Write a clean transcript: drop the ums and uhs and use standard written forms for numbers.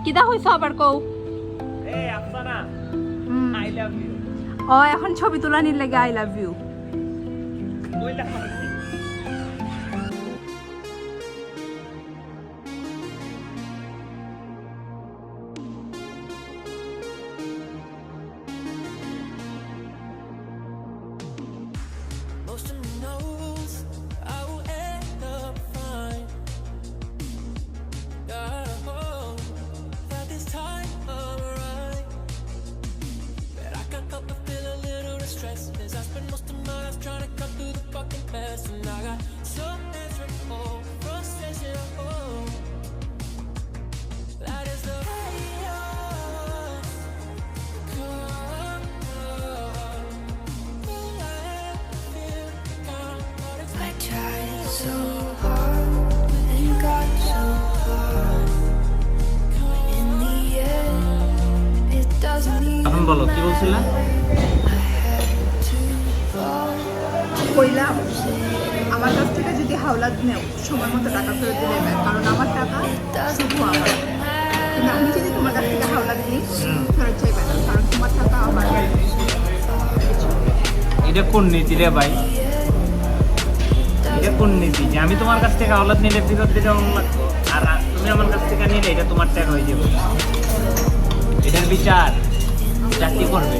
কিদা হইছো আবার কও এই আফসানা আই লাভ ইউ ও এখন ছবি তোলানির লাগে আই লাভ ইউ কইলা Most of me knows I will end up fine. Gotta hope that this time I'm right. But I can't help but feel a little distressed as I spend most of my life trying to cut through the fucking mess. And I got so answered home, frustration home. That is the chaos. I tried so hard and got so far. In the end, it doesn't এখন even বলো কি বলছিলা কইলাম আমার কাছ থেকে যদি হাওলাত নেও সময় মতো টাকা ফেরত দিলে দেবে, কারণ আমার টাকা শুধু আমার। কিন্তু আমি যদি তোমার কাছ থেকে হাওলাত নিই ফেরত চাইবে না, কারণ তোমার টাকা আমার। এটা কোন নীতি রে ভাই? এটা কোন নীতি যে আমি তোমার কাছ থেকে আওলাদ নিলে ফেরত দিতে লাগবে, আর তুমি আমার কাছ থেকে নিলে এটা তোমার টাকা হয়ে যাবে? এটার বিচার কি করবে?